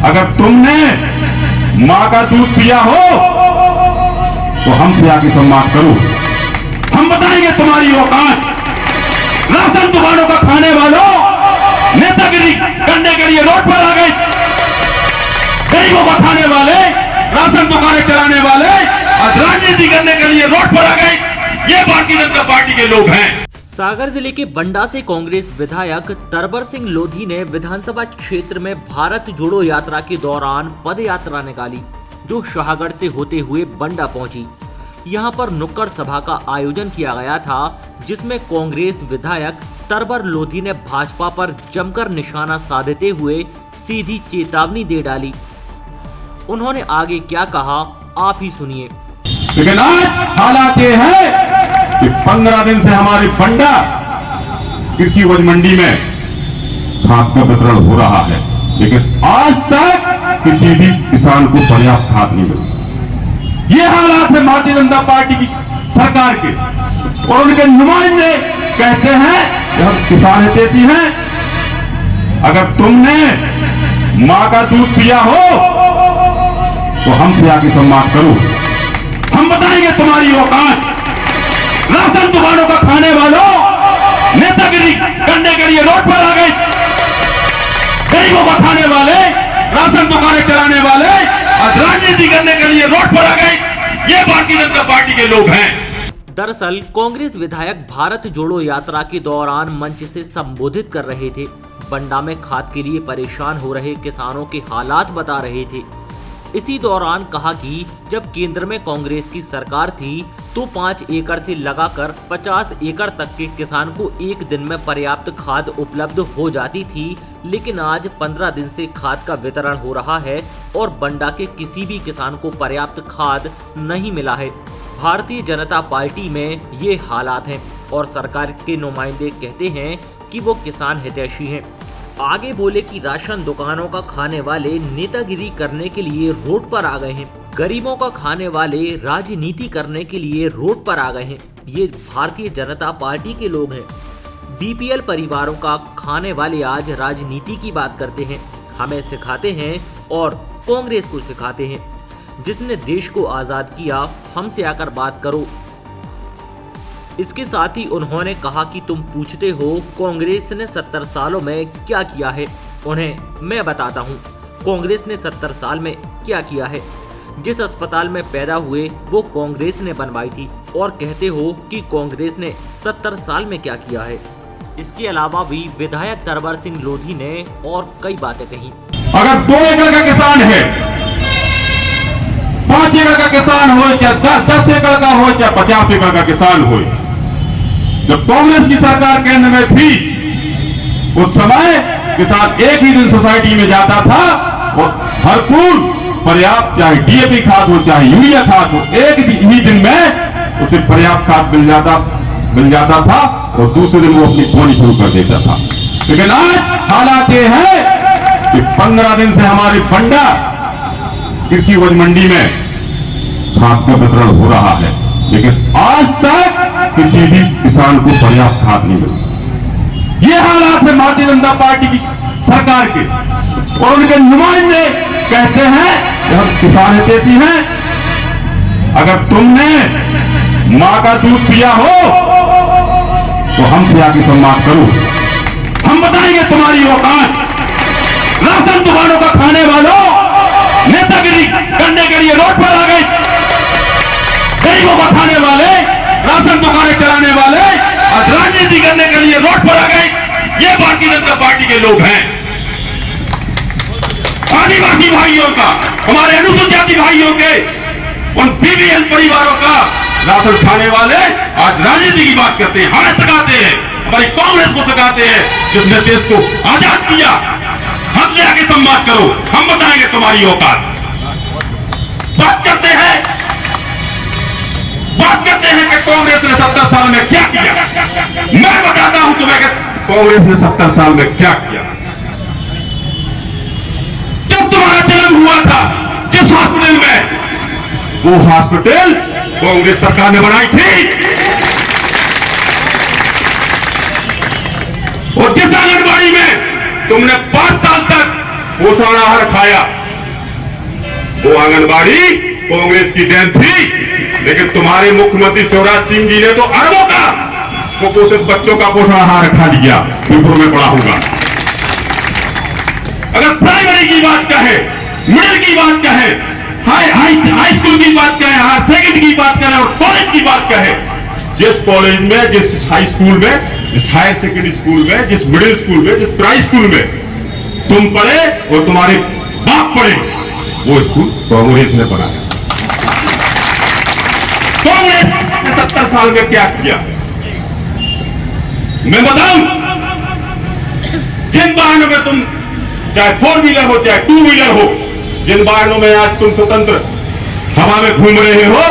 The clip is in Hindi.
अगर तुमने मां का दूध पिया हो तो हमसे आगे सम्मान करो। हम बताएंगे तुम्हारी औकात। राशन दुकानों का खाने वालों नेतागिरी करने के लिए रोड पर आ गए। गरीबों का खाने वाले, राशन दुकानें चलाने वाले आज राजनीति करने के लिए रोड पर आ गए। ये भारतीय जनता पार्टी के लोग हैं। सागर जिले के बंडा से कांग्रेस विधायक तरबर सिंह लोधी ने विधानसभा क्षेत्र में भारत जोड़ो यात्रा के दौरान पद यात्रा निकाली, जो शाहगढ़ से होते हुए बंडा पहुंची। यहां पर नुक्कड़ सभा का आयोजन किया गया था, जिसमें कांग्रेस विधायक तरबर लोधी ने भाजपा पर जमकर निशाना साधते हुए सीधी चेतावनी दे डाली। उन्होंने आगे क्या कहा, आप ही सुनिए। लेकिन आज हालात ये है कि 15 दिन से हमारे बंडा कृषि उपज मंडी में खाद का वितरण हो रहा है, लेकिन आज तक किसी भी किसान को पर्याप्त खाद नहीं मिली। ये हालात है भारतीय जनता पार्टी की सरकार के, और उनके नुमाइंदे कहते हैं कि हम किसान हितैषी हैं। अगर तुमने मां का दूध पिया हो तो हमसे आगे सम्मान करो। हम बताएंगे तुम्हारी औकात। राशन दुकानों का खाने वालों नेतागिरी करने के लिए रोड पर आ गए। गरीबों का खाने वाले, राशन दुकानें चलाने वाले आज राजनीति करने के लिए रोड पर आ गए। ये भारतीय जनता पार्टी के लोग हैं। दरअसल कांग्रेस विधायक भारत जोड़ो यात्रा के दौरान मंच से संबोधित कर रहे थे। बंडा में खाद के लिए परेशान हो रहे किसानों के हालात बता रहे थे। इसी दौरान कहा कि जब केंद्र में कांग्रेस की सरकार थी तो 5 एकड़ से लगाकर 50 एकड़ तक के किसान को एक दिन में पर्याप्त खाद उपलब्ध हो जाती थी, लेकिन आज 15 दिन से खाद का वितरण हो रहा है और बंडा के किसी भी किसान को पर्याप्त खाद नहीं मिला है। भारतीय जनता पार्टी में ये हालात हैं और सरकार के नुमाइंदे कहते हैं कि वो किसान हितैषी हैं। आगे बोले कि राशन दुकानों का खाने वाले नेतागिरी करने के लिए रोड पर आ गए हैं, गरीबों का खाने वाले राजनीति करने के लिए रोड पर आ गए हैं। ये भारतीय जनता पार्टी के लोग हैं। बीपीएल परिवारों का खाने वाले आज राजनीति की बात करते हैं, हमें सिखाते हैं और कांग्रेस को सिखाते हैं। जिसने देश को आजाद किया, हमसे आकर बात करो। इसके साथ ही उन्होंने कहा कि तुम पूछते हो कांग्रेस ने 70 सालों में क्या किया है। उन्हें मैं बताता हूँ कांग्रेस ने 70 साल में क्या किया है। जिस अस्पताल में पैदा हुए वो कांग्रेस ने बनवाई थी, और कहते हो कि कांग्रेस ने 70 साल में क्या किया है। इसके अलावा भी विधायक तरबर सिंह लोधी ने और कई बातें कही। अगर 2 एकड़ का किसान है, 5 एकड़ का किसान हो, चाहे 10 एकड़ का हो, चाहे 50 एकड़ का किसान हो, जब कांग्रेस की सरकार केंद्र में थी उस समय किसान एक ही दिन सोसाइटी में जाता था और भरपूर पर्याप्त, चाहे डीएपी खाद हो चाहे यूरिया खाद हो, एक ही दिन में उसे पर्याप्त खाद मिल जाता था और दूसरे दिन वो अपनी बोनी शुरू कर देता था। लेकिन आज हालात ये है कि 15 दिन से हमारे बंडा कृषि उपज मंडी में खाद का वितरण हो रहा है, लेकिन आज तक किसी भी किसान को पर्याप्त खाद नहीं मिली। ये हालात है भारतीय जनता पार्टी की सरकार के, और उनके नुमाइंदे कहते हैं कि हम किसान हितैषी हैं। अगर तुमने मां का दूध पिया हो तो हमसे आगे सम्मान करो। हम बताएंगे तुम्हारी औकात। राशन दुकानों का खाने वालों नेतागिरी करने के लिए रोड पर आ गए। गरीबों का खाने वाले, राशन दुकानें चलाने वाले आज राजनीति करने के लिए रोड पर आ गए। ये भारतीय जनता पार्टी के लोग हैं। आदिवासी भाइयों का, हमारे अनुसूचित जाति भाइयों के, उन बीपीएल परिवारों का राशन खाने वाले आज राजनीति की बात करते हैं, हमें सिखाते हैं, हमारी कांग्रेस को सिखाते हैं जिसने देश को आजाद किया। हमसे आगे सम्मान करो, हम बताएंगे तुम्हारी औकात। बात करते हैं कि कांग्रेस ने 70 साल में क्या किया। मैं बताता हूं तुम्हें कि कांग्रेस ने 70 साल में क्या किया। जब तुम्हारा जन्म हुआ था जिस हॉस्पिटल में, वो हॉस्पिटल कांग्रेस सरकार ने बनाई थी, और जिस आंगनबाड़ी में तुमने 5 साल तक पोषण आहार खाया, वो आंगनबाड़ी कांग्रेस की देन थी, लेकिन तुम्हारे मुख्यमंत्री शिवराज सिंह जी ने तो अरबों का कुपोषित बच्चों का पोषण आहार खा लिया। पेपरों में पढ़ा होगा। अगर प्राइमरी की बात कहे, मिडिल की बात कहे, हाई स्कूल की बात कहे, हायर सेकेंडरी की बात करें और कॉलेज की बात कहे, जिस कॉलेज में, जिस हाई स्कूल में, जिस हायर सेकेंडरी स्कूल में, जिस मिडिल स्कूल में, जिस प्राइमरी स्कूल में तुम पढ़े और तुम्हारे बाप पढ़े, वो स्कूल कांग्रेस ने बनाया। कांग्रेस ने 70 साल में क्या किया मैं बताऊं। जिन वाहनों में तुम, चाहे 4 व्हीलर हो चाहे 2 व्हीलर हो, जिन वाहनों में आज तुम स्वतंत्र हवा में घूम रहे हो,